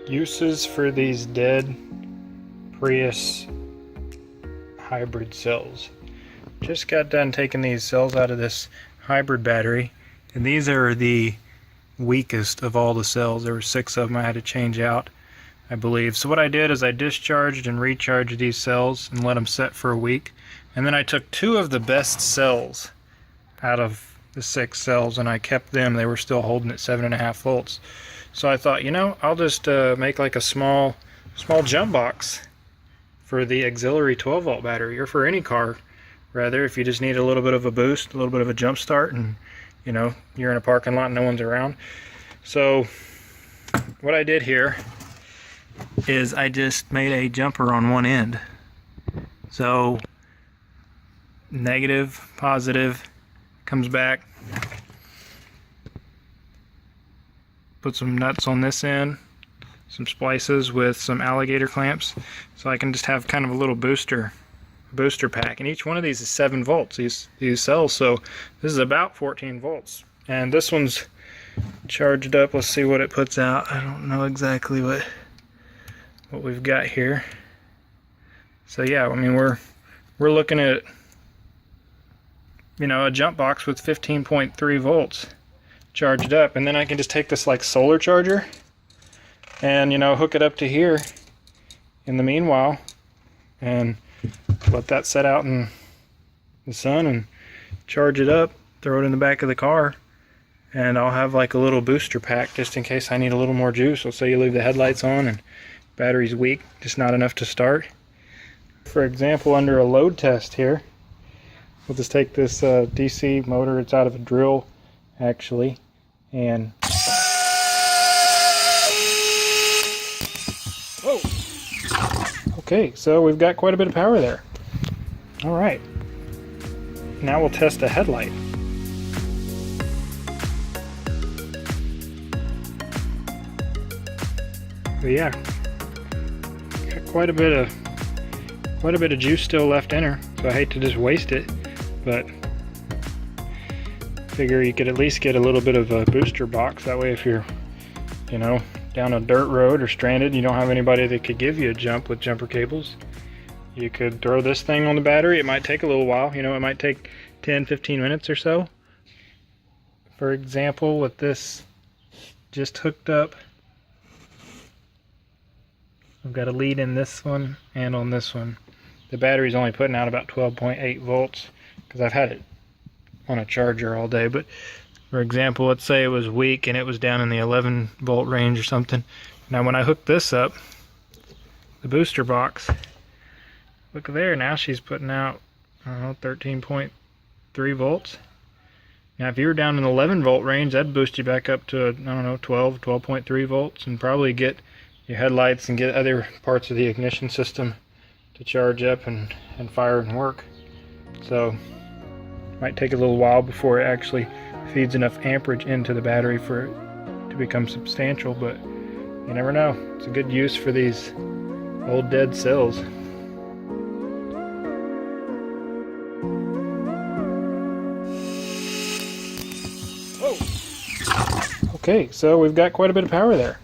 Uses for these dead Prius hybrid cells. Just got done taking these cells out of this hybrid battery, and these are the weakest of all the cells. There were 6 of them I had to change out, I believe. So what I did is I discharged and recharged these cells and let them set for a week, and then I took 2 of the best cells out of the 6 cells and I kept them. They were still holding at 7.5 volts. So I thought, you know, I'll just make like a small jump box for the auxiliary 12 volt battery, or for any car rather, if you just need a little bit of a boost, a little bit of a jump start, and you know, you're in a parking lot and no one's around. So what I did here is I just made a jumper on one end. So negative, positive, comes back. Put some nuts on this end, some splices with some alligator clamps, so I can just have kind of a little booster pack. And each one of these is 7 volts, these cells, so this is about 14 volts. And this one's charged up. Let's see what it puts out. I don't know exactly what we've got here. So yeah, I mean, we're looking at, you know, a jump box with 15.3 volts charged up, and then I can just take this like solar charger and, you know, hook it up to here in the meanwhile and let that set out in the sun and charge it up, throw it in the back of the car, and I'll have like a little booster pack just in case I need a little more juice. Let's say you leave the headlights on and battery's weak, just not enough to start. For example, under a load test here, we'll just take this DC motor. It's out of a drill actually, and whoa, okay, so we've got quite a bit of power there. All right, now we'll test a headlight. But yeah, got quite a bit of juice still left in her, so I hate to just waste it, but figure you could at least get a little bit of a booster box. That way if you're, you know, down a dirt road or stranded, you don't have anybody that could give you a jump with jumper cables, you could throw this thing on the battery. It might take a little while, you know, it might take 10-15 minutes or so. For example, with this just hooked up, I've got a lead in this one and on this one. The battery's only putting out about 12.8 volts because I've had it on a charger all day. But for example, let's say it was weak and it was down in the 11 volt range or something. Now when I hook this up, the booster box, look there, now she's putting out, I don't know, 13.3 volts. Now if you were down in the 11 volt range, that'd boost you back up to, I don't know, 12.3 volts, and probably get your headlights and get other parts of the ignition system to charge up and fire and work. So it might take a little while before it actually feeds enough amperage into the battery for it to become substantial, but you never know. It's a good use for these old dead cells. Whoa. Okay, so we've got quite a bit of power there.